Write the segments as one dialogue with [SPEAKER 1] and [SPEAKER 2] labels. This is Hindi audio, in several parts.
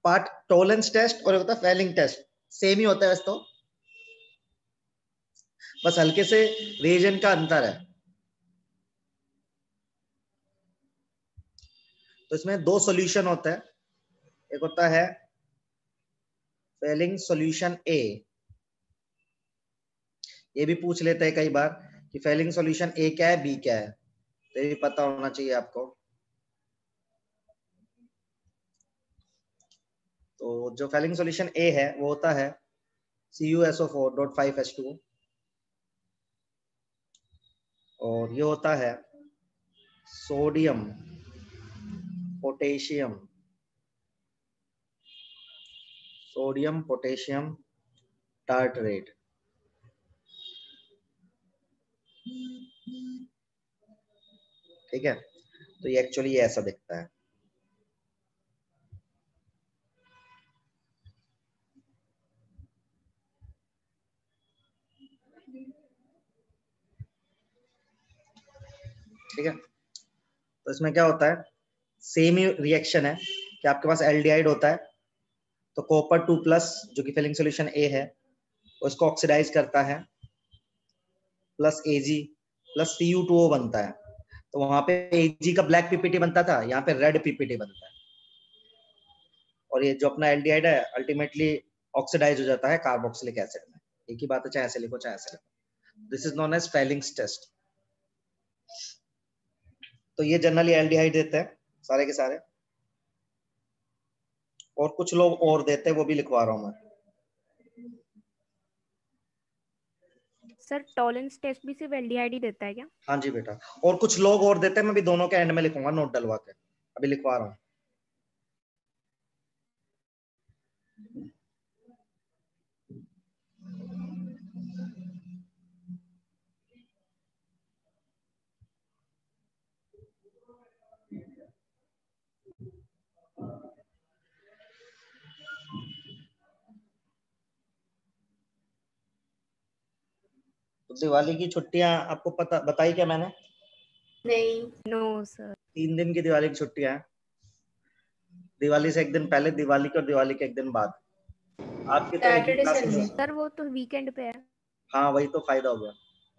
[SPEAKER 1] पार्ट टोलेंस टेस्ट और होता है फेलिंग टेस्ट, सेम ही होता है वैसे तो, बस हल्के से रिएजेंट का अंतर है। तो इसमें दो सॉल्यूशन होता है, एक होता है फेलिंग सॉल्यूशन ए, ये भी पूछ लेते हैं कई बार कि फेलिंग सॉल्यूशन ए क्या है, बी क्या है, तो ये भी पता होना चाहिए आपको। तो जो फेलिंग सॉल्यूशन ए है वो होता है CuSO4.5H2O, और ये होता है sodium potassium, sodium potassium tartrate. ठीक है, तो ये एक्चुअली ऐसा दिखता है। ठीक है, तो इसमें क्या होता है, सेम ही रिएक्शन है कि आपके पास एल्डिहाइड होता है, तो कॉपर 2+ जो कि फेलिंग सॉल्यूशन ए है उसको ऑक्सीडाइज करता है, प्लस Ag प्लस Cu2O बनता है। तो वहां पे Ag का ब्लैक पीपीटी बनता था, यहाँ पे रेड पीपीटी बनता है, और ये जो अपना एल्डिहाइड है अल्टीमेटली ऑक्सीडाइज हो जाता है कार्बोक्सिलिक एसिड में। एक ही बात है, चाहे ऐसे लिखो चाहे ऐसे लिखो। This is known as Fehling's test. तो ये जनरली एल्डिहाइड देते हैं सारे के सारे, और कुछ लोग और देते हैं, वो भी लिखवा रहा हूं मैं।
[SPEAKER 2] सर टॉलेंस टेस्ट भी सिर्फ एल्डिहाइड ही देता है क्या?
[SPEAKER 1] हाँ जी बेटा, और कुछ लोग और देते हैं, मैं भी दोनों के एंड में लिखूंगा नोट डलवा के, अभी लिखवा रहा हूँ। तो दिवाली की छुट्टियां आपको पता बताई क्या मैंने?
[SPEAKER 3] नहीं।
[SPEAKER 2] No sir.
[SPEAKER 1] 3 दिन की दिवाली की छुट्टियां हैं, दिवाली से एक दिन पहले, दिवाली के और दिवाली के एक दिन बाद। आपके तो एक ही
[SPEAKER 3] सैटरडे
[SPEAKER 1] क्लास
[SPEAKER 3] संडे।
[SPEAKER 1] में।
[SPEAKER 2] सर वो तो वीकेंड पे है।
[SPEAKER 1] हाँ वही तो फायदा हो गया।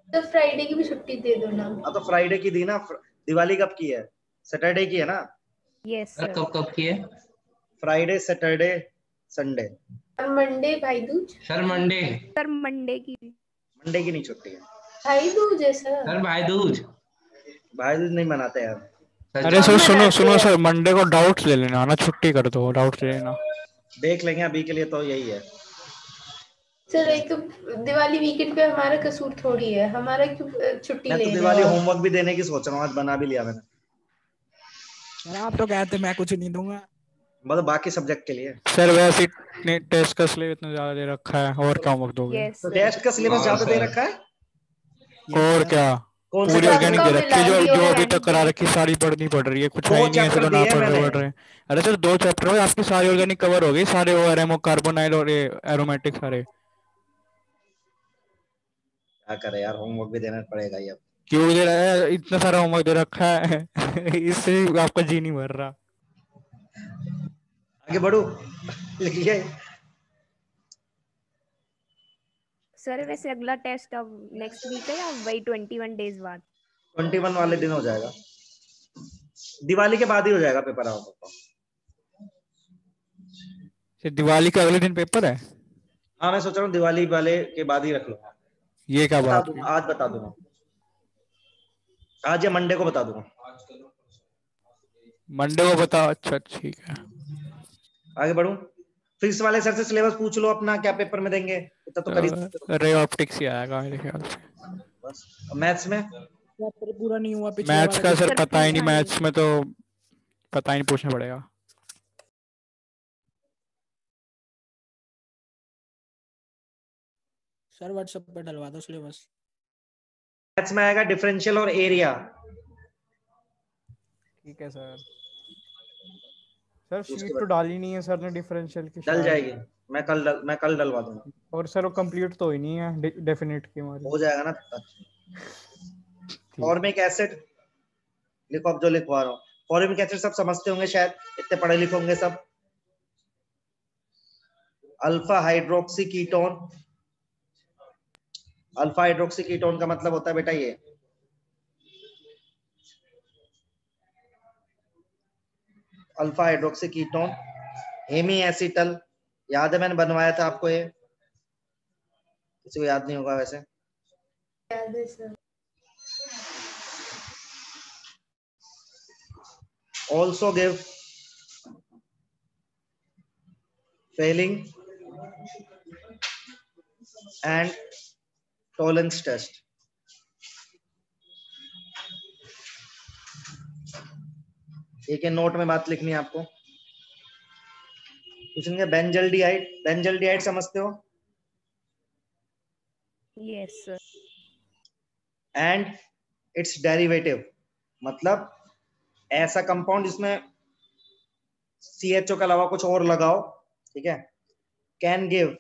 [SPEAKER 3] तो फ्राइडे की भी छुट्टी दे दो ना।
[SPEAKER 1] हाँ तो फ्राइडे की दी ना, दिवाली कब की है? सैटरडे की है ना?
[SPEAKER 2] Yes
[SPEAKER 4] sir
[SPEAKER 2] sir.
[SPEAKER 4] कब कब की है?
[SPEAKER 1] Friday Saturday Sunday.
[SPEAKER 3] और मंडे भाई Dooj.
[SPEAKER 4] Sir Monday.
[SPEAKER 2] Sir Monday की।
[SPEAKER 1] मंडे की नहीं छुट्टी है।
[SPEAKER 3] भाई दूज है सर।
[SPEAKER 4] सर भाई दूज।
[SPEAKER 1] भाई दूज नहीं मनाते यार।
[SPEAKER 5] अरे
[SPEAKER 3] हम
[SPEAKER 5] सर सुनो
[SPEAKER 3] मनाते
[SPEAKER 5] सुनो
[SPEAKER 3] हैं।
[SPEAKER 5] सर, मंडे को डाउट्स ले लेना ना, छुट्टी कर दो, डाउट्स ले लेना।
[SPEAKER 1] देख लेंगे, अभी के लिए तो यही है।
[SPEAKER 3] सर एक तो दिवाली वीकेंड पे हमारा कसूर थोड़ी है, हमारा क्यों छुट्टी
[SPEAKER 1] मैं
[SPEAKER 3] ले
[SPEAKER 1] तो
[SPEAKER 3] रहे
[SPEAKER 1] दिवाली
[SPEAKER 3] हो?
[SPEAKER 1] होमवर्क भी देने की सोच रहा हूँ, आज बना भी लिया मैंने।
[SPEAKER 5] सर आप तो कहते मैं कुछ नहीं दूंगा।
[SPEAKER 1] मतलब बाकी सब्जेक्ट के लिए।
[SPEAKER 5] सर वैसे ही टेस्ट का सिलेबस इतना ज्यादा दे रखा है, और क्या होमवर्क दोगे?
[SPEAKER 2] यस
[SPEAKER 1] तो
[SPEAKER 2] सर।
[SPEAKER 1] टेस्ट का सिलेबस
[SPEAKER 4] हाँ
[SPEAKER 1] ज्यादा दे
[SPEAKER 4] सर।
[SPEAKER 1] रखा है।
[SPEAKER 5] और क्या,
[SPEAKER 1] कौन से
[SPEAKER 5] पूरी
[SPEAKER 1] क्लास में?
[SPEAKER 5] ऑर्गेनिक दे रखी है, जो जो अभी तक करा
[SPEAKER 3] ऑर्गेनिक
[SPEAKER 5] रखी सारी पढ़नी पड़ रही है, कुछ है
[SPEAKER 1] 2
[SPEAKER 5] ही नहीं ऐसे
[SPEAKER 1] चैप्टर
[SPEAKER 5] तो ना
[SPEAKER 1] दिए हैं मैंने।
[SPEAKER 5] पढ़ रहे हैं। अरे सर 2 चैप्टर में आपकी सारी ऑर्गेनिक कवर हो गई, सारे वो एरोमो कार्बोनाइल और एरोमेटिक सारे।
[SPEAKER 1] क्या करे यार, होमवर्क भी देना पड़ेगा ही अब।
[SPEAKER 5] क्यों दे रहा है, इतना सारा होमवर्क दे रखा है इससे आपका जी नहीं भर रहा।
[SPEAKER 1] आगे बढ़ू लिखिए।
[SPEAKER 2] सर वैसे अगला टेस्ट अब नेक्स्ट वीक है या वही 21 डेज बाद?
[SPEAKER 1] 21 वाले दिन हो जाएगा, दिवाली के बाद ही हो जाएगा पेपर आपका।
[SPEAKER 5] फिर दिवाली के अगले दिन पेपर है?
[SPEAKER 1] हाँ मैं सोच रहा हूँ दिवाली वाले के बाद ही रख लूंगा।
[SPEAKER 5] ये क्या
[SPEAKER 1] बता
[SPEAKER 5] बात
[SPEAKER 1] दूंगा,
[SPEAKER 5] हुई?
[SPEAKER 1] आज बता दूंगा, आज या मंडे को बता दूंगा।
[SPEAKER 5] मंडे को बताओ, अच्छा ठीक है।
[SPEAKER 1] आगे बढ़ू। फिजिक्स वाले सर से सिलेबस पूछ लो अपना, क्या पेपर में देंगे, इतना तो कर ही सकते हो।
[SPEAKER 5] रे ऑप्टिक्स ही आएगा मेरे ख्याल से।
[SPEAKER 1] बस मैथ्स में
[SPEAKER 5] पूरा नहीं हुआ पिछले मैथ्स का सर, पता ही नहीं, मैथ्स में तो पता ही नहीं, पूछना पड़ेगा।
[SPEAKER 6] सर व्हाट्सएप पे डलवा दो सिलेबस।
[SPEAKER 1] मैथ्स में आएगा डिफरेंशियल और एरिया।
[SPEAKER 5] ठीक है सर। सर
[SPEAKER 1] उसके
[SPEAKER 5] शीट
[SPEAKER 1] बाद
[SPEAKER 5] तो डाली नहीं है सर ने डिफरेंशियल की
[SPEAKER 1] डल
[SPEAKER 5] शायद।
[SPEAKER 1] जाएगी, मैं कल डलवा दूंगा।
[SPEAKER 5] और सर वो कंप्लीट तो ही नहीं है डेफिनेट की हमारी।
[SPEAKER 1] हो जाएगा ना तब तक। फॉर्मिक एसिड लिखो, अब जो लिखवा रहा हूँ। फॉर्मिक एसिड सब समझते होंगे शायद, इतने पढ़े लिखे होंगे सब। Alpha hydroxy ketone, alpha hydroxy ketone का मतलब होता है बेटा ये alpha hydroxy ketone, hemiacetal, याद है मैंने बनवाया था आपको ये, किसी को याद नहीं होगा वैसे।
[SPEAKER 3] याद है sir.
[SPEAKER 1] Also give failing and tolerance test. एक नोट में बात लिखनी है आपको। पूछेंगे बेंजल्डिहाइड, बेंजल्डिहाइड समझते हो?
[SPEAKER 2] Yes sir.
[SPEAKER 1] And it's derivative, मतलब ऐसा कंपाउंड जिसमें CHO के अलावा कुछ और लगाओ, ठीक है, can give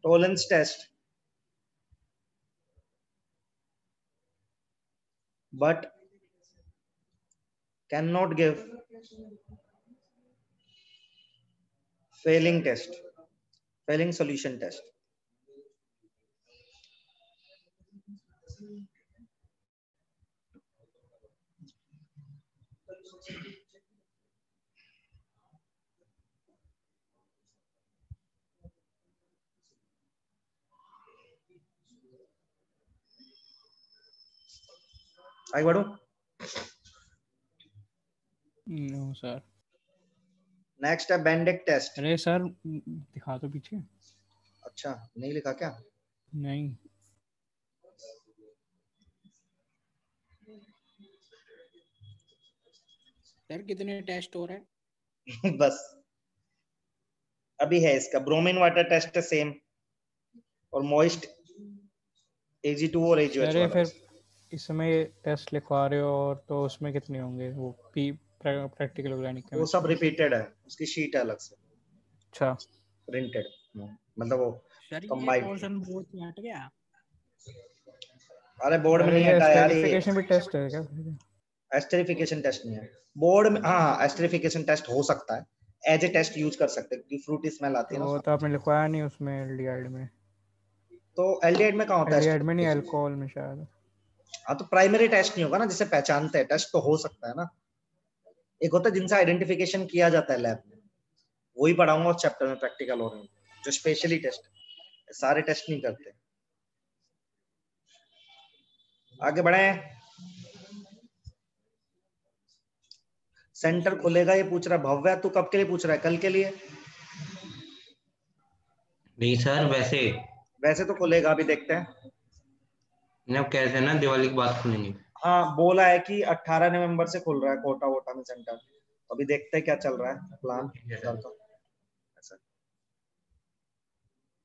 [SPEAKER 1] Tollens test but can not give Fehling test, Fehling solution test. आगे बढ़ो।
[SPEAKER 5] No sir.
[SPEAKER 1] नेक्स्ट है बेंडिक टेस्ट।
[SPEAKER 5] अरे सर दिखा तो पीछे।
[SPEAKER 1] अच्छा नहीं लिखा क्या?
[SPEAKER 5] नहीं।
[SPEAKER 6] सर कितने टेस्ट हो रहे हैं?
[SPEAKER 1] बस अभी है इसका ब्रोमीन वाटर टेस्ट है सेम, और मॉइस्ट Ag2 और AgOH
[SPEAKER 5] सर ये
[SPEAKER 1] वाला।
[SPEAKER 5] फिर इसमें टेस्ट लिखवा रहे हो और तो उसमें कितने होंगे वो प्रैक्टिकल ऑर्गेनिक
[SPEAKER 1] वो सब रिपीटेड है, उसकी शीट है अलग से
[SPEAKER 5] अच्छा
[SPEAKER 1] प्रिंटेड, मतलब वो
[SPEAKER 6] सर ये
[SPEAKER 1] कंबाइंड।
[SPEAKER 6] पोर्शन बहुत में हट गया।
[SPEAKER 1] अरे बोर्ड में
[SPEAKER 5] अरे
[SPEAKER 1] नहीं
[SPEAKER 5] ये
[SPEAKER 1] हटा यार, ये
[SPEAKER 5] स्टेरिफिकेशन भी टेस्ट है क्या?
[SPEAKER 1] एस्टेरिफिकेशन टेस्ट नहीं है बोर्ड में। हाँ एस्टेरिफिकेशन टेस्ट हो सकता है, एज ए टेस्ट यूज कर सकते हैं क्योंकि फ्रूटी स्मेल आती है ना
[SPEAKER 5] वो
[SPEAKER 1] उसमें।
[SPEAKER 5] तो आपने लिखवाया नहीं उसमें एल्डिहाइड में।
[SPEAKER 1] तो एल्डिहाइड में कहाँ होता है
[SPEAKER 5] एल्डिहाइड में नहीं,
[SPEAKER 1] esterification?
[SPEAKER 5] अल्कोहल में शायद।
[SPEAKER 1] हाँ तो प्राइमरी टेस्ट नहीं होगा ना, जिसे पहचानते हैं, टेस्ट तो हो सकता है ना। एक होता है जिनसे आइडेंटिफिकेशन किया जाता है लैब में, वही पढ़ाऊंगा उस चैप्टर में प्रैक्टिकल और जो स्पेशली टेस्ट, सारे टेस्ट नहीं करते। आगे बढ़े। सेंटर खुलेगा ये पूछ रहा है भव्या, तू कब के लिए पूछ रहा है? कल के लिए?
[SPEAKER 4] नहीं सर, वैसे
[SPEAKER 1] वैसे तो खुलेगा, अभी देखते हैं।
[SPEAKER 4] जब कह रहे थे ना दिवाली के बाद खुलेंगे।
[SPEAKER 1] हाँ बोला है कि 18 नवंबर से खुल रहा है कोटा वोटा में सेंटर, अभी देखते हैं क्या चल रहा है प्लान सर का। ऐसा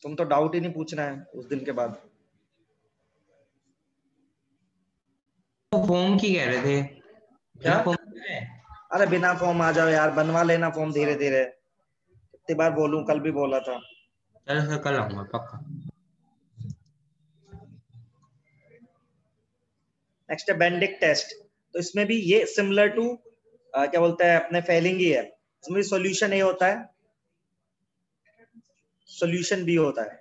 [SPEAKER 1] तुम तो डाउट ही नहीं पूछना है उस दिन के बाद।
[SPEAKER 4] तो फॉर्म की कह रहे थे,
[SPEAKER 1] क्या?
[SPEAKER 4] बिना फॉर्म के?
[SPEAKER 1] अरे बिना फॉर्म आ जाओ यार, बनवा लेना फॉर्म धीरे धीरे। कितनी बार बोलूं, कल भी बोला था।
[SPEAKER 4] चलो सर कल आऊंगा पक्का।
[SPEAKER 1] नेक्स्ट है बेंडिक टेस्ट। तो इसमें भी ये सिमिलर टू क्या बोलते हैं अपने फेलिंग ही है। इसमें सॉल्यूशन ए होता है, सॉल्यूशन बी होता है।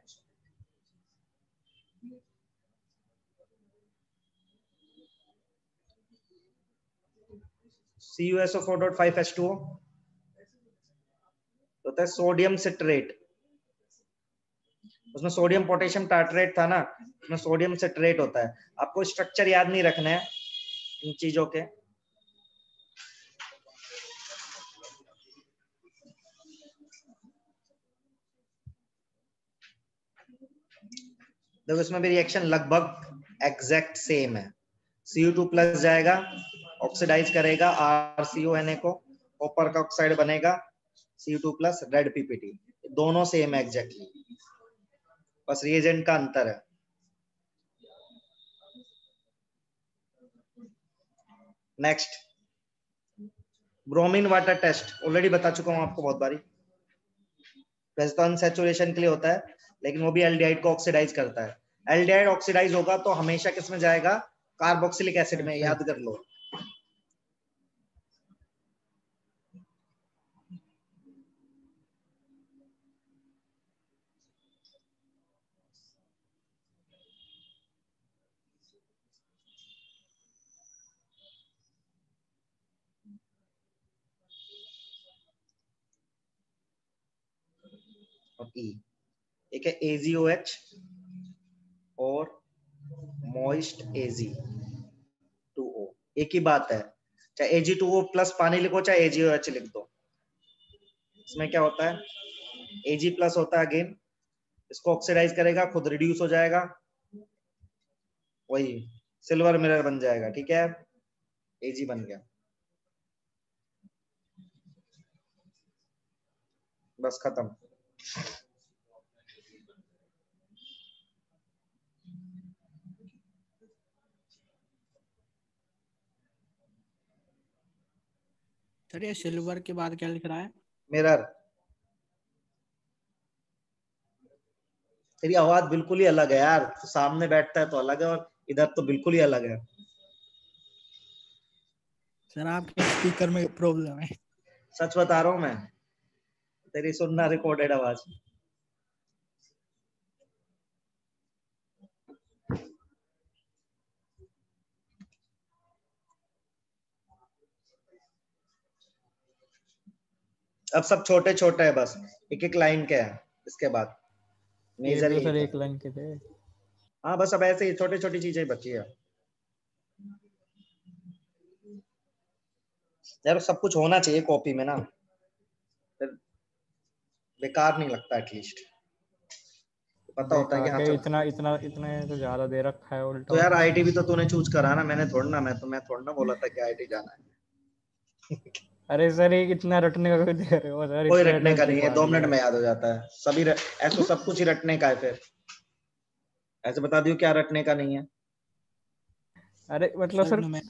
[SPEAKER 1] CuSO4.5H2O होता है सोडियम सिट्रेट। उसमें सोडियम पोटेशियम टार्ट्रेट था ना, उसमें सोडियम सिट्रेट होता है। आपको स्ट्रक्चर याद नहीं रखना है इन चीजों के। देखो इसमें भी रिएक्शन लगभग एग्जैक्ट सेम है। Cu2 प्लस जाएगा, ऑक्सीडाइज करेगा RCONA को, कॉपर का ऑक्साइड बनेगा Cu2 प्लस रेड PPT। दोनों सेम है एग्जैक्टली, बस रिएजेंट का अंतर है। Next bromine water test, already बता चुका हूं आपको बहुत बारी। वैसे तो अनसैचुरेशन के लिए होता है, लेकिन वो भी एल्डिहाइड को ऑक्सीडाइज करता है। एल्डिहाइड ऑक्सीडाइज होगा तो हमेशा किस में जाएगा? कार्बोक्सिलिक एसिड में, याद कर लो। और E। एक है AgOH और मॉइस्ट Ag2O, एक ही बात है, चाहे Ag2O प्लस पानी लिखो चाहे AgOH लिख दो। इसमें क्या होता है, Ag प्लस होता है अगेन, इसको ऑक्सीडाइज करेगा, खुद रिड्यूस हो जाएगा, वही सिल्वर मिरर बन जाएगा। ठीक है, Ag बन गया, बस खत्म।
[SPEAKER 6] सर ये सिल्वर के बाद क्या लिख रहा है?
[SPEAKER 1] मिरर। तेरी आवाज बिल्कुल ही अलग है यार, तो सामने बैठता है तो अलग है और इधर तो बिल्कुल ही अलग है।
[SPEAKER 6] सर आपके स्पीकर में प्रॉब्लम है।
[SPEAKER 1] सच बता रहा हूं मैं, तेरी सुनना रिकॉर्डेड आवाज। अब सब छोटे छोटे है, बस एक एक लाइन के हैं इसके बाद।
[SPEAKER 5] ये
[SPEAKER 1] मेजर
[SPEAKER 5] तो
[SPEAKER 1] यही
[SPEAKER 5] सर
[SPEAKER 1] था।
[SPEAKER 5] एक लाइन के थे।
[SPEAKER 1] हाँ बस अब ऐसे ही छोटी छोटी चीजें बची है यार, सब कुछ होना चाहिए कॉपी में ना, फिर बेकार नहीं लगता, एटलीस्ट पता होता है कि
[SPEAKER 5] बेकार
[SPEAKER 1] हाँ
[SPEAKER 5] के
[SPEAKER 1] चल।
[SPEAKER 5] इतना इतना इतने तो ज्यादा दे रखा है उल्टा।
[SPEAKER 1] तो यार आईटी भी तो तूने चूज करा ना, मैंने थोड़ा ना, मैं थोड़ा ना बोला था कि आईटी जाना है।
[SPEAKER 5] अरे सर ये इतना रटने का क्यों दे रहे हो सर?
[SPEAKER 1] कोई
[SPEAKER 5] इतने
[SPEAKER 1] रटने का
[SPEAKER 5] attendance
[SPEAKER 1] नहीं है,
[SPEAKER 5] लिखवा
[SPEAKER 1] 2
[SPEAKER 5] दी
[SPEAKER 1] मिनट में याद हो जाता है सभी ऐसा सब कुछ ही रटने का है, फिर ऐसे बता दियो क्या रटने का नहीं है।
[SPEAKER 5] अरे मतलब
[SPEAKER 6] सर
[SPEAKER 5] सर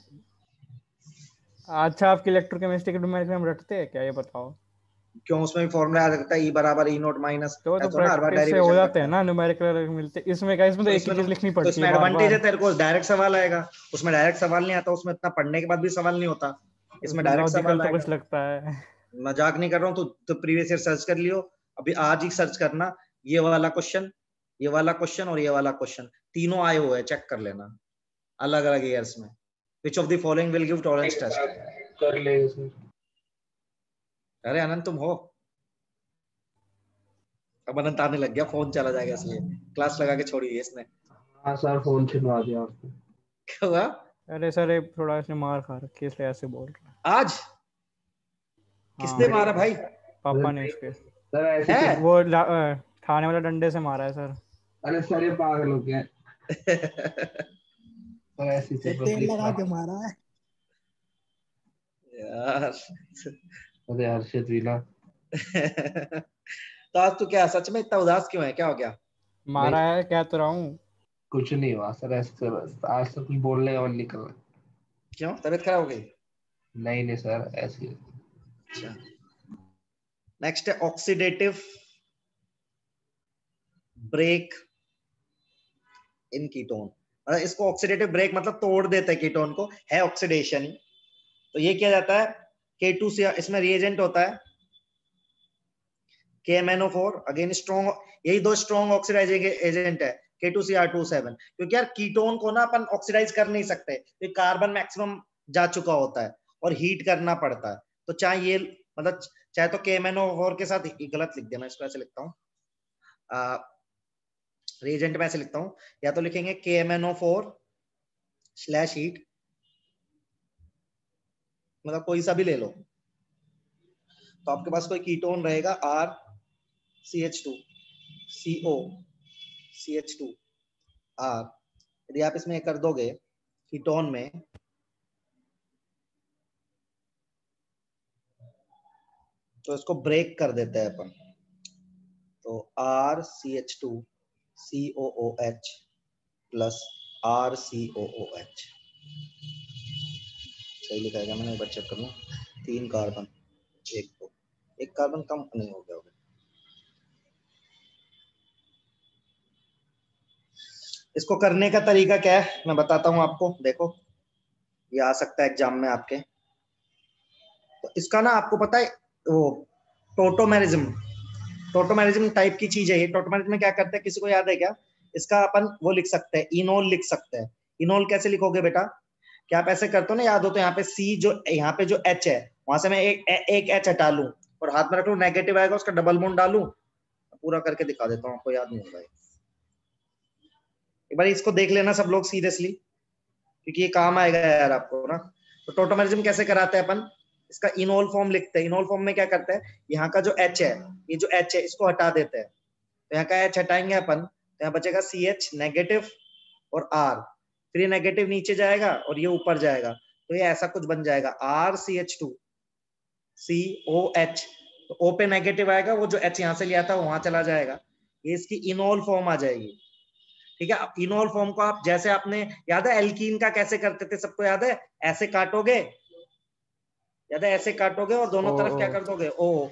[SPEAKER 5] अच्छा, आपकी इलेक्ट्रोकेमिस्ट्री के न्यूमेरिकल में रटते हैं क्या, ये बताओ?
[SPEAKER 1] क्यों, उसमें भी फॉर्मूला याद रखता है, E बराबर E नोट माइनस,
[SPEAKER 5] तो
[SPEAKER 1] ऐसा ना हर बार
[SPEAKER 5] प्रैक्टिस से हो
[SPEAKER 1] डेरिवेशन
[SPEAKER 5] जाते
[SPEAKER 1] करता
[SPEAKER 5] हैं
[SPEAKER 1] है।
[SPEAKER 5] ना न्यूमेरिकल मिलते, इसमें क्या, इसमें तो एक ही चीज लिखनी
[SPEAKER 1] तो
[SPEAKER 5] पड़ती
[SPEAKER 1] इसमें
[SPEAKER 5] है बार
[SPEAKER 1] एडवांटेज
[SPEAKER 5] बार।
[SPEAKER 1] है तेरे को, डायरेक्ट सवाल आएगा, उसमें डायरेक्ट सवाल नहीं आता, उसमें इतना पढ़ने के बाद भी सवाल नहीं होता, इसमें डायरेक्ट
[SPEAKER 5] लॉजिकल
[SPEAKER 1] सवाल
[SPEAKER 5] तो
[SPEAKER 1] आएगा।
[SPEAKER 5] कुछ लगता है।
[SPEAKER 1] मजाक नहीं कर रहा हूँ, तो प्रीवियस ईयर सर्च कर लियो, अभी आज ही सर्च करना, ये वाला क्वेश्चन, ये वाला क्वेश्चन और ये वाला क्वेश्चन तीनों आए हुए हैं, चेक कर लेना अलग अलग ईयर्स में। Which of the following will give tolerance test.
[SPEAKER 7] कर लेंगे सर।
[SPEAKER 1] अरे अनंत तुम हो, अब अनंत आने लग गया, फोन चला जाएगा इसलिए क्लास लगा के छोड़ी है इसने।
[SPEAKER 7] हाँ सर, फोन छिनवा दिया आपने।
[SPEAKER 1] क्या हुआ?
[SPEAKER 5] अरे सर ये थोड़ा इसने मार खा रखी है इसलिए ऐसे बोल रहा है।
[SPEAKER 1] आज किसने
[SPEAKER 5] हाँ
[SPEAKER 1] मारा भाई?
[SPEAKER 5] पापा ने इसके
[SPEAKER 7] सर ऐसे
[SPEAKER 1] है?
[SPEAKER 5] वो खाने वाले डंडे से मारा है सर।
[SPEAKER 7] अरे सर ये पागल हो गया। सर ऐसे
[SPEAKER 6] ये तेल लगा के मारा है।
[SPEAKER 1] यार
[SPEAKER 7] अरे हर्षित वीला
[SPEAKER 1] तो आज तू क्या सच में इतना उदास क्यों है, क्या हो गया?
[SPEAKER 5] मारा है, कह तो रहा हूँ।
[SPEAKER 7] कुछ नहीं हुआ सर, ऐसे सर आज तो कुछ बोलने का मन नहीं कर रहा।
[SPEAKER 1] क्यों, तबीयत खराब हो गई?
[SPEAKER 7] नहीं नहीं सर, ऐसे ही।
[SPEAKER 1] अच्छा, नेक्स्ट है ऑक्सीडेटिव ब्रेक इन कीटोन। मतलब इसको ऑक्सीडेटिव ब्रेक मतलब तोड़ देते हैं कीटोन को, है ऑक्सीडेशन ही। तो ये किया जाता है K2 इसमें रिएजेंट होता है KMnO4, अगेन स्ट्रॉन्ग, यही दो स्ट्रॉन्ग ऑक्सीडाइजिंग एजेंट है K2Cr27। क्योंकि यार कीटोन को ना अपन ऑक्सीडाइज कर नहीं सकते, ये कार्बन मैक्सिमम जा चुका होता है और हीट करना पड़ता है। तो चाहे ये मतलब चाहे तो KMnO4 के साथ, गलत लिख दिया मैं, इसको ऐसे लिखता हूँ, रिएजेंट में ऐसे लिखता हूँ, या तो लिखेंगे KMnO4/हीट, मतलब कोई सा भी ले लो, तो आपके पास कोई कीटोन रहेगा RCH2 CO CH2R। यदि आप इसमें कर दोगे कीटोन में, तो इसको ब्रेक कर देते हैं अपन, तो RCH2 COOH प्लस RCOOH, सही लिखा है मैंने, एक बार चेक कर लूं, 3 कार्बन, एक कार्बन कम नहीं हो गया होगा। इसको करने का तरीका क्या है मैं बताता हूं आपको, देखो ये आ सकता है एग्जाम में आपके। तो इसका ना आपको पता है वो टोटोमेरिज्म टाइप की चीज है ये। टोटोमेरिज्म में क्या करते हैं, किसी को याद है क्या? इसका अपन वो लिख सकते हैं, इनोल लिख सकते हैं। इनोल कैसे लिखोगे बेटा, क्या आप ऐसे करते हो ना, याद हो तो यहाँ पे C जो यहाँ पे जो H है, वहां से मैं एक H हटा लूं और हाथ में रख लूं, नेगेटिव आएगा उसका डबल बॉन्ड डालूं, पूरा करके दिखा देता हूँ, आपको याद नहीं होगा। एक बार इसको देख लेना सब लोग सीरियसली, क्योंकि ये काम आएगा यार आपको ना। तो टोटोमेरिज्म कैसे कराते हैं अपन, इसका इनोल फॉर्म लिखते हैं। इनोल फॉर्म में क्या करते हैं, यहाँ का जो H है, ये जो H है इसको हटा देते हैं, तो यहाँ का H हटाएंगे अपन, तो यहाँ बचेगा CH नेगेटिव और R, फिर ये नेगेटिव नीचे जाएगा और ये ऊपर जाएगा, तो ये ऐसा कुछ बन जाएगा RCH2 COH। तो O पे नेगेटिव आएगा, वो जो H यहाँ से लिया था वहां चला जाएगा, ये इसकी इनोल फॉर्म आ जाएगी। ठीक है, अब इनोल फॉर्म को आप जैसे आपने याद है एल्कीन का कैसे करते थे, सबको याद है, ऐसे काटोगे, याद है ऐसे काटोगे और दोनों तरफ क्या कर दोगे O,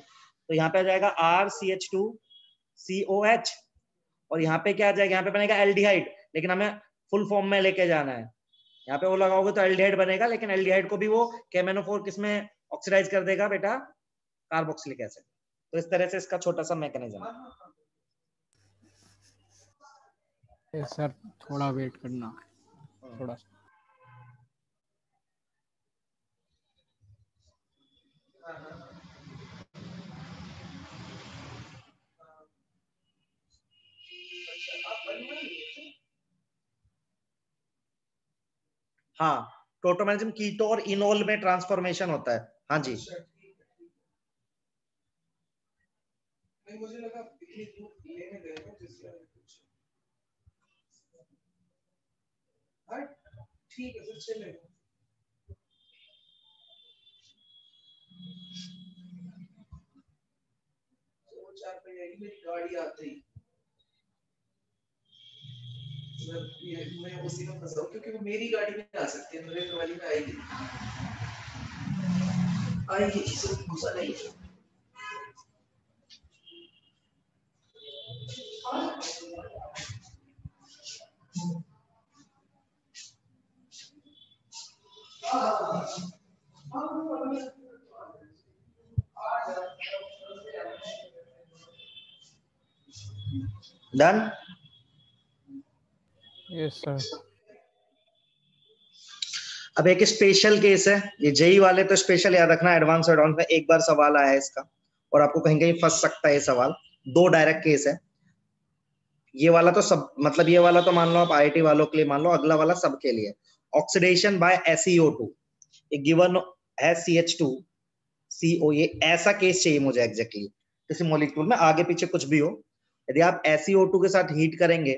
[SPEAKER 1] तो यहाँ पे आ जाएगा RCH2 COH, और यहाँ पे क्या आ जाएगा, यहाँ पे बनेगा एल्डिहाइड, लेकिन हमें फुल फॉर्म में लेके जाना है। यहाँ पे वो लगाओगे तो एल्डिहाइड बनेगा, लेकिन एल्डिहाइड को भी वो KMnO4 किसमें ऑक्सीडाइज कर देगा बेटा, कार्बोक्सिलिक एसिड। तो इस तरह से इसका छोटा सा मैकेनिज्म है।
[SPEAKER 6] सर थोड़ा वेट करना, थोड़ा सा।
[SPEAKER 1] हाँ, टोटोमेरिज्म कीटो और इनोल में ट्रांसफॉर्मेशन होता है। हाँ जी, मुझे लगा ठीक है, फिर चलेगा। दो चार पे आएगी मेरी गाड़ी आते ही, मैं उसी में फंसा हूं, क्योंकि वो मेरी गाड़ी में आ सकती है, मेरे वाली में आएगी सब घुसा नहीं। डन।
[SPEAKER 5] Yes sir.
[SPEAKER 1] अब एक स्पेशल केस है, ये जेई वाले तो स्पेशल याद रखना, एडवांस एडवांस में एक बार सवाल आया है इसका, और आपको कहीं कहीं फंस सकता है ये सवाल। दो डायरेक्ट केस है, ये वाला तो सब, मतलब ये वाला तो मान लो आप आईआईटी वालों के लिए मान लो, अगला वाला सबके लिए। ऑक्सीडेशन बाय SeO2, ये गिवन है CH2CO, ये ऐसा केस चाहिए मुझे एग्जैक्टली किसी मॉलिक्यूल में, आगे पीछे कुछ भी हो, यदि आप SeO2 के साथ हीट करेंगे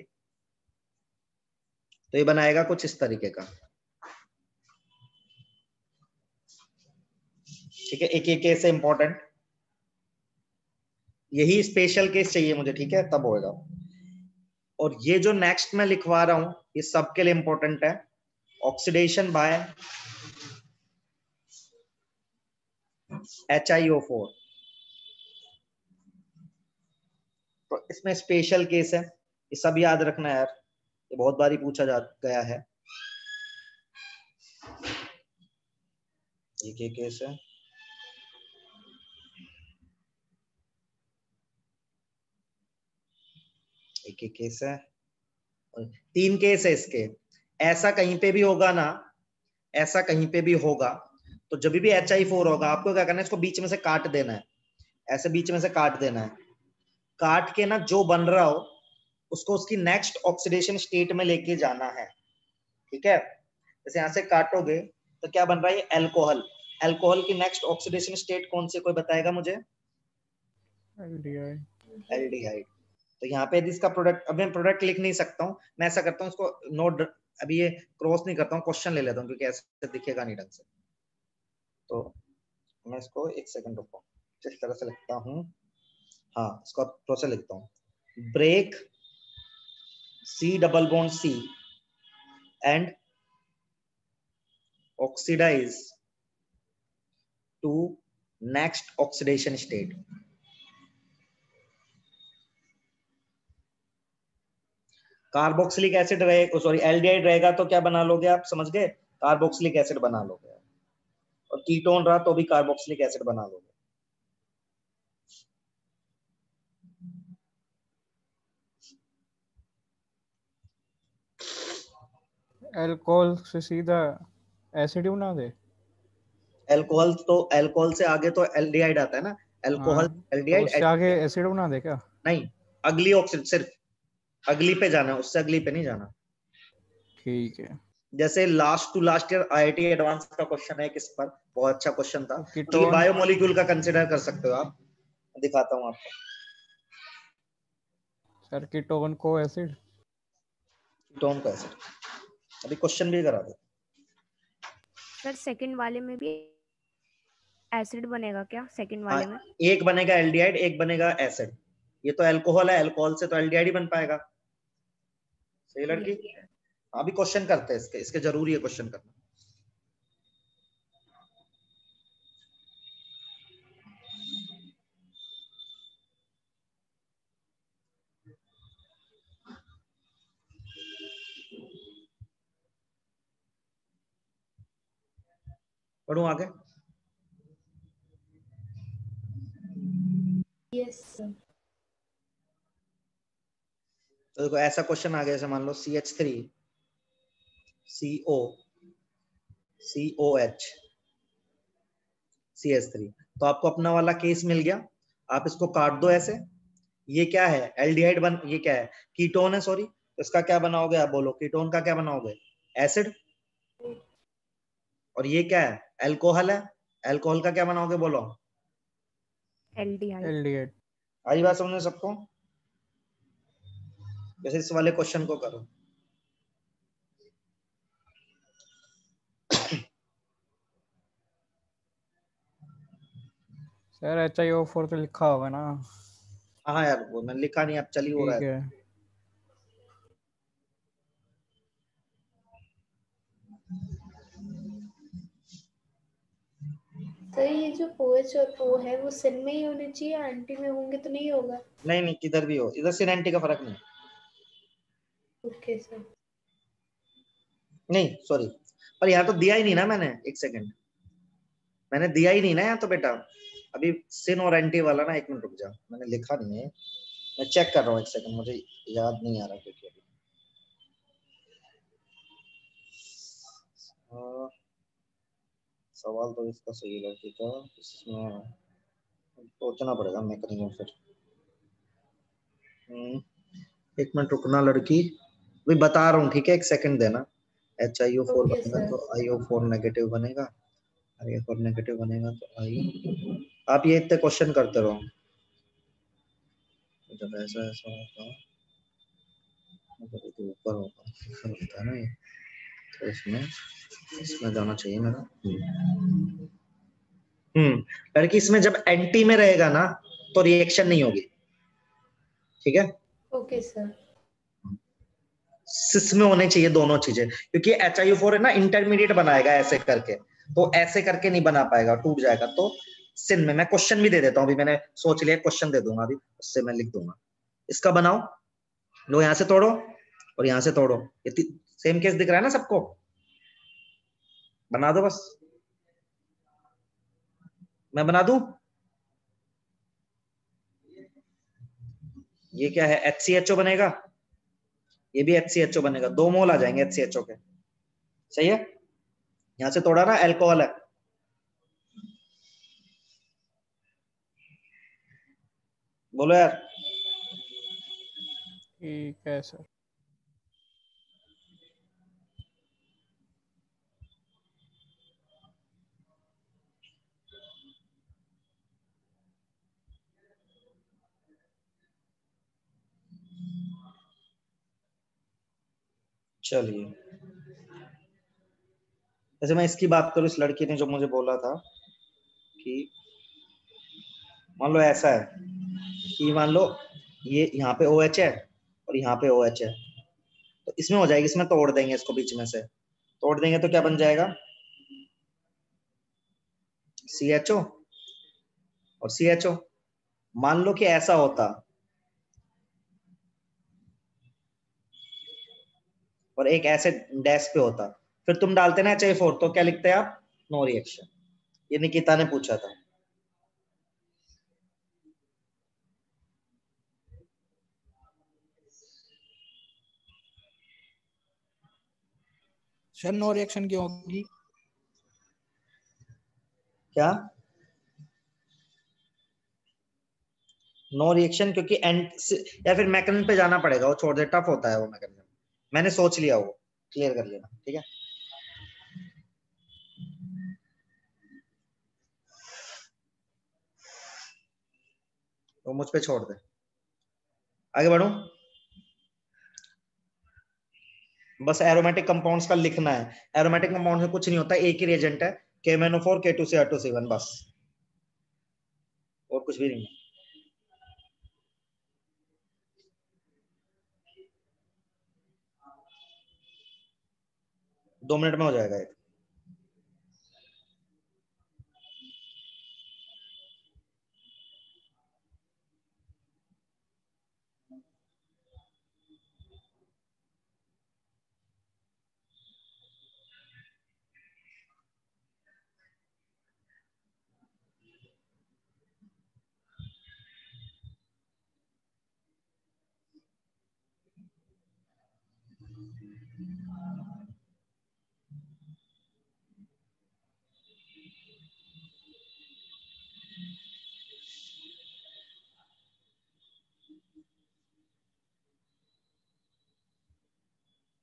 [SPEAKER 1] तो ये बनाएगा कुछ इस तरीके का। ठीक है, एक एक केस है इंपॉर्टेंट, यही स्पेशल केस चाहिए मुझे, ठीक है, तब होएगा। और ये जो नेक्स्ट मैं लिखवा रहा हूं ये सबके लिए इंपॉर्टेंट है, ऑक्सीडेशन बाय HiO4। तो इसमें स्पेशल केस है, ये सब याद रखना है यार, ये बहुत बारी पूछा जा गया है। ये केस है, एक केस है, तीन केस है इसके। ऐसा कहीं पे भी होगा ना, ऐसा कहीं पे भी होगा, तो जब भी HI4 होगा आपको क्या करना है, इसको बीच में से काट देना है, ऐसे बीच में से काट देना है। काट के ना जो बन रहा हो उसको उसकी नेक्स्ट ऑक्सीडेशन स्टेट में लेके जाना है। ठीक है, जैसे यहां से काटोगे तो क्या बन रहा है, अल्कोहल। अल्कोहल की नेक्स्ट ऑक्सीडेशन स्टेट कौन सी, कोई बताएगा मुझे? एल्डिहाइड। तो यहाँ पे यदि इसका प्रोडक्ट, अब मैं प्रोडक्ट लिख नहीं सकता हूँ, मैं ऐसा करता हूँ इसको नोट, अभी ये क्रॉस नहीं करता हूँ, क्वेश्चन ले लेता हूँ, क्योंकि ऐसे दिखेगा नहीं ढंग से। तो मैं इसको एक सेकंड रुको, जिस तरह से लिखता हूँ, हाँ इसको प्रोसेस लिखता हूँ, break C double bond C and oxidise to next oxidation state. Carboxylic acid रहेगा, सॉरी एल्डिहाइड रहेगा तो क्या बना लोगे आप, समझ गए, कार्बोक्सिलिक एसिड बना लोगे, और कीटोन रहा तो भी कार्बोक्सिलिक एसिड बना लोगे।
[SPEAKER 5] अल्कोहल से सीधा एसिड बना दे।
[SPEAKER 1] अल्कोहल तो, अल्कोहल से आगे तो एल्डिहाइड आता है ना, अल्कोहल
[SPEAKER 5] हाँ,
[SPEAKER 1] एल्डिहाइड,
[SPEAKER 5] तो उससे आगे एसिड बना दे क्या?
[SPEAKER 1] नहीं, अगली ऑक्सीजन, सिर्फ अगली पे जाना है, उससे अगली पे नहीं जाना।
[SPEAKER 5] ठीक है।
[SPEAKER 1] जैसे last to last year IIT advance का क्वेश्चन है किस पर, बहुत अच्छा क्वेश्चन था, तो ये
[SPEAKER 5] कीटोन
[SPEAKER 1] बायोमोलिक्यूल का कंसिडर कर सकते हो आप। दिखाता हूँ आपको।
[SPEAKER 5] सर कीटोन को एसिड।
[SPEAKER 1] कीटोन का एसिड अभी क्वेश्चन भी करा दो।
[SPEAKER 2] सर सेकंड वाले में भी एसिड बनेगा क्या? सेकंड
[SPEAKER 1] हाँ,
[SPEAKER 2] वाले में
[SPEAKER 1] एक बनेगा एल्डिहाइड, एक बनेगा एसिड। ये तो अल्कोहल है, अल्कोहल से तो एल्डिहाइड ही बन पाएगा। सही लड़की।
[SPEAKER 2] Yes.
[SPEAKER 1] अभी क्वेश्चन करते हैं इसके, इसके जरूरी है क्वेश्चन करना। पढ़ूं आगे।
[SPEAKER 3] Yes sir.
[SPEAKER 1] तो देखो ऐसा क्वेश्चन आ गया, जैसे मान लो CH3 CO COH CH3, तो आपको अपना वाला केस मिल गया। आप इसको काट दो ऐसे। ये क्या है? एल्डिहाइड बन, ये क्या है? कीटोन है, सॉरी। तो इसका क्या बनाओगे आप? बोलो कीटोन का क्या बनाओगे? एसिड। और ये क्या है? अल्कोहल है। अल्कोहल का क्या बनाओगे? बोलो।
[SPEAKER 2] एल्डिहाइड।
[SPEAKER 5] एल्डिहाइड।
[SPEAKER 1] आई बात समझ सबको? जैसे इस वाले क्वेश्चन को करो।
[SPEAKER 5] सर HiO4 तो लिखा होगा ना?
[SPEAKER 1] हाँ यार, वो मैंने लिखा नहीं, अब चल ही हो रहा
[SPEAKER 5] ठीक
[SPEAKER 1] है।
[SPEAKER 5] है।
[SPEAKER 3] सर ये जो OH और O है वो सिन में ही होने चाहिए, एंटी में होंगे तो नहीं होगा?
[SPEAKER 1] नहीं नहीं, किधर भी हो, इधर सिन एंटी का फर्क नहीं।
[SPEAKER 3] Okay sir.
[SPEAKER 1] नहीं सॉरी, पर यहाँ तो दिया ही नहीं ना मैंने। एक सेकंड, मैंने दिया ही नहीं ना यहाँ तो बेटा। अभी सिन और एंटी वाला ना, एक मिनट रुक जा, मैंने लिखा नहीं है। मैं चेक कर रहा हूँ, एक सेकंड, मुझे याद नहीं आ रहा क्योंकि अभी सवाल तो इसका सही लड़की का, इसमें सोचना पड़ेगा मैकेनिज्म फिर। एक मिनट रुकना लड़की, अभी बता रहा हूँ, ठीक है? एक सेकंड देना। HiO4
[SPEAKER 3] ओके
[SPEAKER 1] बनेगा
[SPEAKER 3] सर।
[SPEAKER 1] तो IO4 नेगेटिव बनेगा, IO4 नेगेटिव बनेगा तो आप ये इतने क्वेश्चन करते रहो। जब ऐसा ऐसा होगा, तो ऊपर होगा, ऐसा होता है ना ये। तो इसमें इसमें जाना चाहिए मेरा। लड़की, इसमें जब एंटी में रहेगा ना तो रिएक्शन नहीं होगी, ठीक है?
[SPEAKER 3] Okay sir.
[SPEAKER 1] सिस में होने चाहिए दोनों चीजें, क्योंकि HiO4 है ना, इंटरमीडिएट बनाएगा ऐसे करके, तो ऐसे करके नहीं बना पाएगा, टूट जाएगा। तो सिन में मैं क्वेश्चन भी दे देता हूँ, अभी मैंने सोच लिया क्वेश्चन दे दूंगा, अभी उससे मैं लिख दूंगा। इसका बनाओ, लो यहाँ से तोड़ो और यहाँ से तोड़ो, ये सेम केस दिख रहा है ना सबको? बना दो बस, मैं बना दूं। ये क्या है? HCHO बनेगा, ये भी HCHO बनेगा, 2 मोल आ जाएंगे HCHO के। सही है? यहां से तोड़ा ना, अल्कोहल है। बोलो यार।
[SPEAKER 5] ठीक है सर।
[SPEAKER 1] चलिए, जैसे मैं इसकी बात करूं, इस लड़की ने जो मुझे बोला था कि मान लो ऐसा है कि मान लो ये यहाँ पे OH है और यहाँ पे OH है, तो इसमें हो जाएगी, इसमें तोड़ देंगे इसको, बीच में से तोड़ देंगे तो क्या बन जाएगा? CHO और CHO। मान लो कि ऐसा होता और एक एसिड डैश पे होता, फिर तुम डालते ना HiO4, तो क्या लिखते हैं आप? No reaction. ये निकिता ने पूछा था।
[SPEAKER 6] सर नो रिएक्शन क्यों होगी?
[SPEAKER 1] क्या? नो रिएक्शन, क्योंकि एंड या फिर मैकेनिज्म पे जाना पड़ेगा, वो छोड़ दे, टफ होता है वो मैकेनिज्म। मैंने सोच लिया, वो क्लियर कर लेना, ठीक है। तो मुझ पे छोड़ दे, आगे बढ़ूं। बस एरोमेटिक कंपाउंड्स का लिखना है। एरोमेटिक कंपाउंड में कुछ नहीं होता, एक ही रिएजेंट है, KMnO4 K2CR2C1, बस, और कुछ भी नहीं है। 2 मिनट में हो जाएगा एक।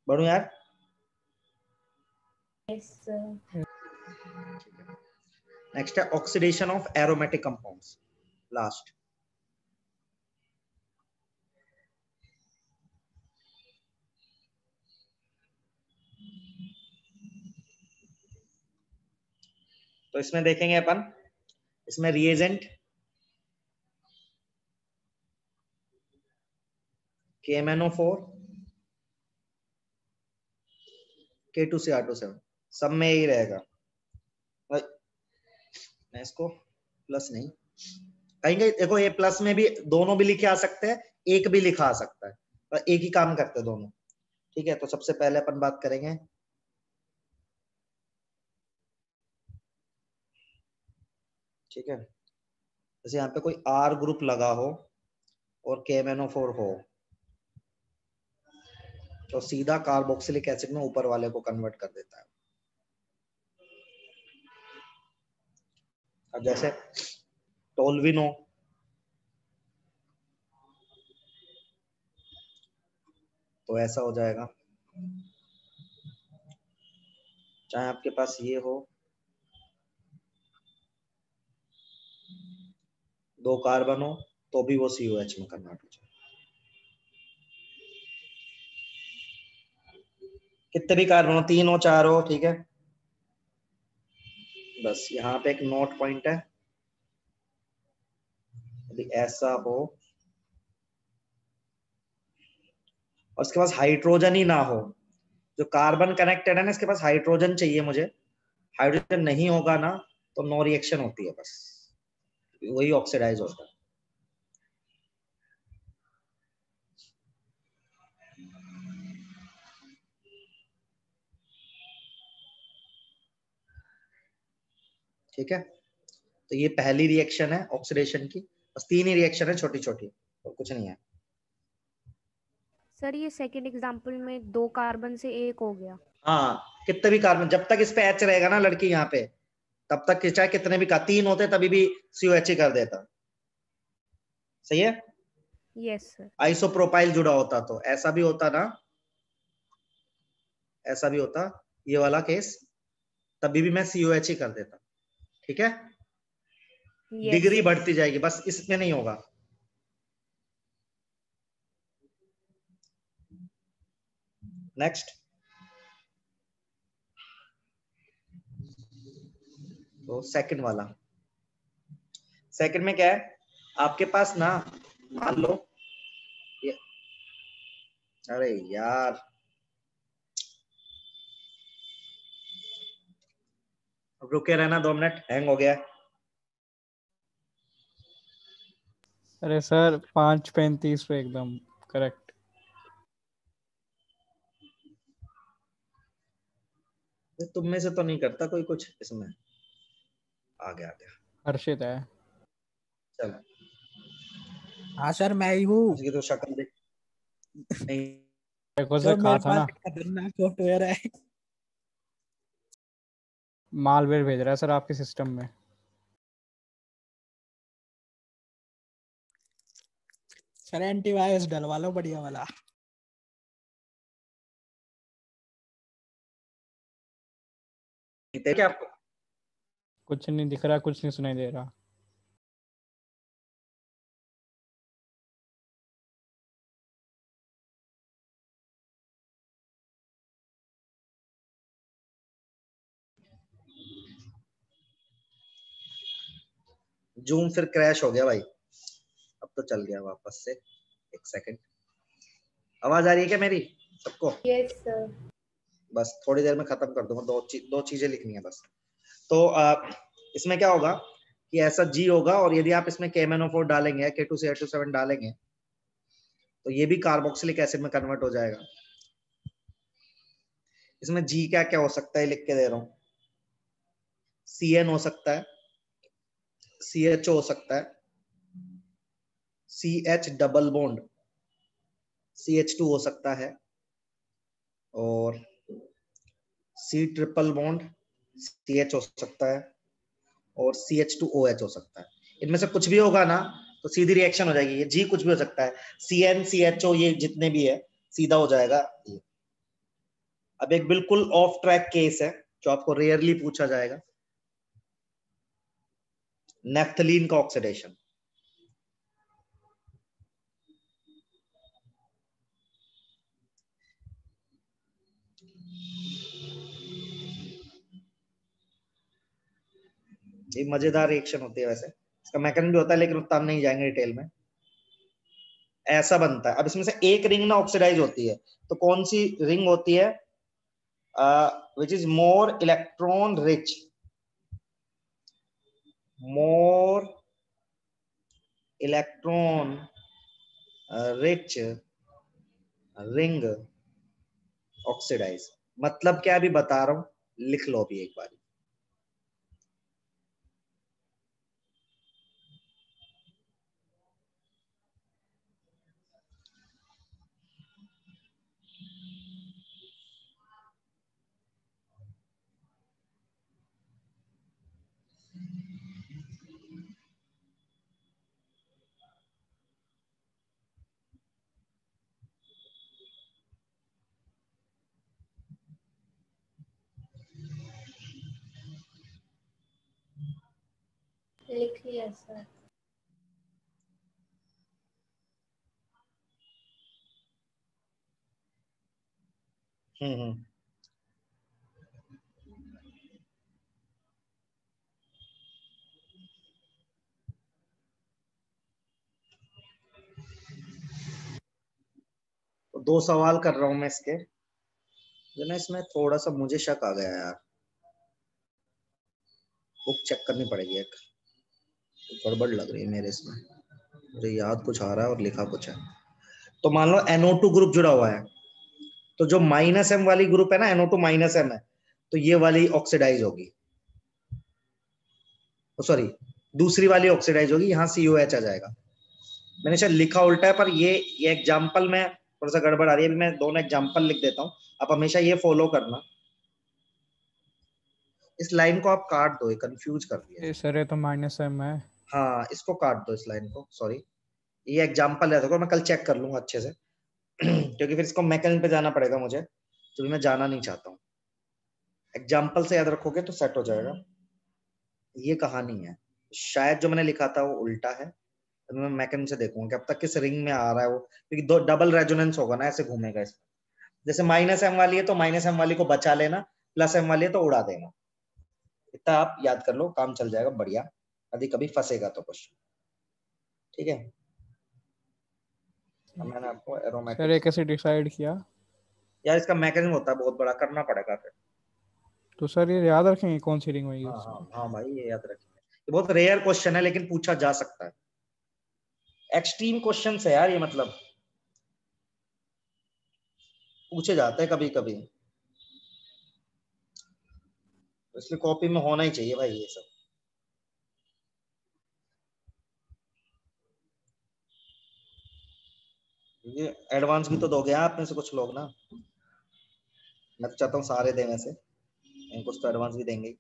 [SPEAKER 1] बढ़ू यार।
[SPEAKER 3] Yes sir.
[SPEAKER 1] नेक्स्ट है oxidation of aromatic compounds, last. तो इसमें देखेंगे अपन, इसमें रिएजेंट KMnO4 K2CR2C1, सब में यही रहेगा। मैं इसको प्लस नहीं, कहेंगे देखो, ये प्लस में भी दोनों भी लिखे आ सकते हैं, एक भी लिखा आ सकता है, और एक ही काम करते हैं दोनों, ठीक है। तो सबसे पहले अपन बात करेंगे, ठीक है, जैसे यहाँ पे कोई R ग्रुप लगा हो और KMnO4 हो, तो सीधा कार्बोक्सिलिक एसिड में ऊपर वाले को कन्वर्ट कर देता है। अब जैसे टोल्विनो, तो ऐसा हो जाएगा, चाहे आपके पास ये हो, 2 कार्बन हो, तो भी वो COH में कन्वर्ट हो जाएगा। कितने भी कार्बन हो, 3 हो 4 हो, ठीक है। बस यहाँ पे एक नोट पॉइंट है, यदि ऐसा हो और उसके पास हाइड्रोजन ही ना हो, जो कार्बन कनेक्टेड है ना, इसके पास हाइड्रोजन चाहिए मुझे, हाइड्रोजन नहीं होगा ना, तो नो रिएक्शन होती है, बस वही ऑक्सीडाइज होता है। ठीक है, तो ये पहली रिएक्शन है ऑक्सीडेशन की, बस 3 ही रिएक्शन है छोटी छोटी, और कुछ नहीं है।
[SPEAKER 2] सर ये सेकंड एग्जांपल में 2 कार्बन से 1 हो गया।
[SPEAKER 1] हाँ, कितने भी कार्बन, जब तक इस पे H रहेगा ना लड़की यहाँ पे, तब तक चाहे कितने भी 3 होते तभी भी COH ही कर देता। सही है।
[SPEAKER 2] Yes sir.
[SPEAKER 1] आइसोप्रोपाइल जुड़ा होता तो ऐसा भी होता ना, ऐसा भी होता, ये वाला केस, तभी भी मैं COH ही कर देता, ठीक है।
[SPEAKER 2] Yes
[SPEAKER 1] degree
[SPEAKER 2] sir.
[SPEAKER 1] बढ़ती जाएगी, बस इसमें नहीं होगा। नेक्स्ट, तो सेकंड वाला, सेकंड में क्या है, आपके पास ना, मान लो ये, अरे यार, रुके रहना 2 मिनट, हैंग हो गया है।
[SPEAKER 5] अरे सर 5:35 पे एकदम करेक्ट।
[SPEAKER 1] तुम में से तो नहीं करता कोई कुछ इसमें, आ गया
[SPEAKER 5] हर्षित है।
[SPEAKER 1] चलो,
[SPEAKER 6] हाँ सर मैं ही हूँ
[SPEAKER 1] उसकी तो शक्ल देख, नहीं
[SPEAKER 5] देखो
[SPEAKER 6] सर।
[SPEAKER 5] सर, कहा
[SPEAKER 6] मेरे
[SPEAKER 5] था
[SPEAKER 6] पास
[SPEAKER 5] ना,
[SPEAKER 6] एक खतरनाक सॉफ्टवेयर है।
[SPEAKER 5] मालवेयर भेज रहा है सर आपके सिस्टम में।
[SPEAKER 6] सर एंटीवायरस डलवा लो बढ़िया वाला।
[SPEAKER 1] क्या आपको
[SPEAKER 5] कुछ नहीं दिख रहा, कुछ नहीं सुनाई दे रहा।
[SPEAKER 1] जूम फिर क्रैश हो गया भाई, अब तो चल गया वापस से। एक सेकंड, आवाज आ रही है क्या मेरी सबको?
[SPEAKER 3] Yes sir.
[SPEAKER 1] बस थोड़ी देर में खत्म कर दूंगा, दो चीजें लिखनी है बस। तो इसमें क्या होगा कि ऐसा जी होगा, और यदि आप इसमें KMnO4 डालेंगे, K2CH2 डालेंगे, तो ये भी कार्बोक्सिलिक एसिड में कन्वर्ट हो जाएगा। इसमें जी क्या क्या हो सकता है लिख के दे रहा हूं। CN हो सकता है, CHO हो सकता है, CH डबल बॉन्ड CH2 हो सकता है, और C ट्रिपल बॉन्ड CH हो सकता है, और CH2OH हो सकता है। इनमें से कुछ भी होगा ना तो सीधी रिएक्शन हो जाएगी। ये जी कुछ भी हो सकता है, CN CHO ये जितने भी है सीधा हो जाएगा ये। अब एक बिल्कुल ऑफ ट्रैक केस है जो आपको रेयरली पूछा जाएगा, नेफ्थलीन का ऑक्सीडेशन। ये मजेदार रिएक्शन होती है वैसे, इसका मैकेनिज्म भी होता है लेकिन उतना हम नहीं जाएंगे डिटेल में। ऐसा बनता है। अब इसमें से एक रिंग ना ऑक्सीडाइज होती है, तो कौन सी रिंग होती है? Which is more electron rich, more electron rich ring oxidise. मतलब क्या अभी बता रहा हूं, लिख लो अभी एक बार।
[SPEAKER 3] लिख लिया सर।
[SPEAKER 1] हम्म। तो दो सवाल कर रहा हूं मैं इसके, जो ना इसमें थोड़ा सा मुझे शक आ गया यार, बुक चेक करनी पड़ेगी। एक गड़बड़ लग रही है मेरे इसमें, मुझे याद कुछ आ रहा है और लिखा कुछ है। तो मान लो NO2 ग्रुप जुड़ा हुआ है, तो जो -M वाली ग्रुप है ना, NO2 -M है, तो ये वाली ऑक्सीडाइज होगी, सॉरी दूसरी वाली ऑक्सीडाइज होगी, यहाँ COH आ जाएगा। मैंने शायद लिखा उल्टा है, पर ये एग्जाम्पल में थोड़ा सा गड़बड़ आ रही है। मैं दोनों एग्जाम्पल लिख देता हूँ, आप हमेशा ये फॉलो करना। इस लाइन को आप काट दो, ये कंफ्यूज कर दिया।
[SPEAKER 5] ये सर ये तो -M है।
[SPEAKER 1] हाँ इसको काट दो, इस लाइन को, सॉरी। ये एग्जाम्पल है, देखो मैं कल चेक कर लूंगा अच्छे से क्योंकि फिर इसको मैकेनिज्म पे जाना पड़ेगा मुझे, जो भी मैं जाना नहीं चाहता हूँ। एग्जाम्पल से याद रखोगे तो सेट हो जाएगा। ये कहानी है, शायद जो मैंने लिखा था वो उल्टा है, तो मैं मैकेनिज्म से देखूंगा कि अब तक किस रिंग में आ रहा है वो, क्योंकि दो डबल रेजोनेंस होगा ना, ऐसे घूमेगा इसमें। जैसे -M वाली है तो -M वाली को बचा लेना, +M वाली है तो उड़ा देना। इतना आप याद कर लो, काम चल जाएगा बढ़िया, यदि कभी फंसेगा तो क्वेश्चन। ठीक है, अब मैंने आपको
[SPEAKER 5] सर ये
[SPEAKER 1] एरोमेटिक,
[SPEAKER 5] कैसे डिसाइड किया?
[SPEAKER 1] यार इसका मैकेनिज्म होता है बहुत बड़ा, करना पड़ेगा फिर।
[SPEAKER 5] तो सर ये याद रखेंगे कौन सी रिंग होगी
[SPEAKER 1] हाँ
[SPEAKER 5] उसमें?
[SPEAKER 1] हाँ हाँ भाई, ये याद रखिए, ये बहुत रेयर क्वेश्चन है लेकिन पूछा जा सकता है। एक्सट्रीम क्वेश्चन है यार ये, मतलब पूछे जाते हैं कभी कभी, तो इसलिए कॉपी में होना ही चाहिए भाई ये सब। ये एडवांस भी तो दोगे आप में से कुछ लोग ना, मैं तो चाहता हूँ सारे दें वैसे, कुछ तो एडवांस भी देंगे ही।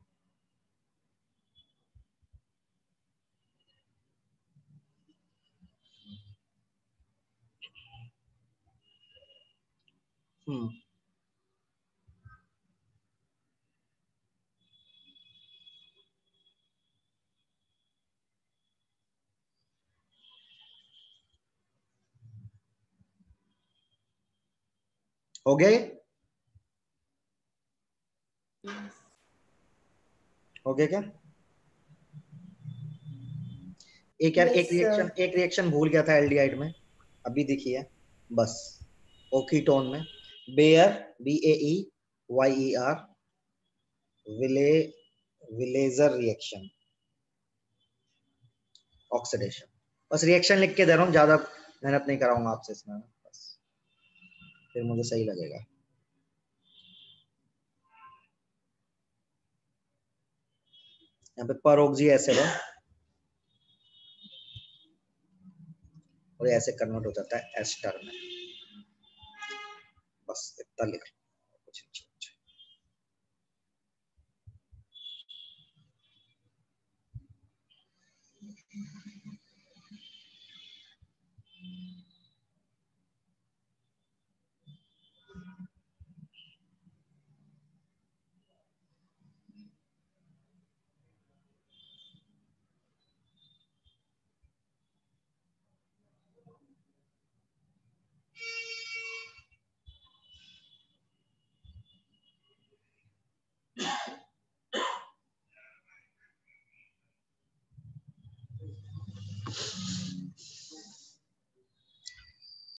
[SPEAKER 1] हो गए? हो गया क्या? एक यार
[SPEAKER 3] Yes,
[SPEAKER 1] एक रिएक्शन भूल गया था एल्डिहाइड में, अभी दिखिए बस, ओकीटोन में Baeyer BAEYER Villiger reaction oxidation. बस रिएक्शन लिख के दे रहा हूँ, ज्यादा मेहनत नहीं कराऊंगा आपसे इसमें, बस फिर मुझे सही लगेगा। यहाँ पे परोक्सी एसिड है और ऐसे कन्वर्ट हो जाता है एस्टर में, बस इतना लिख।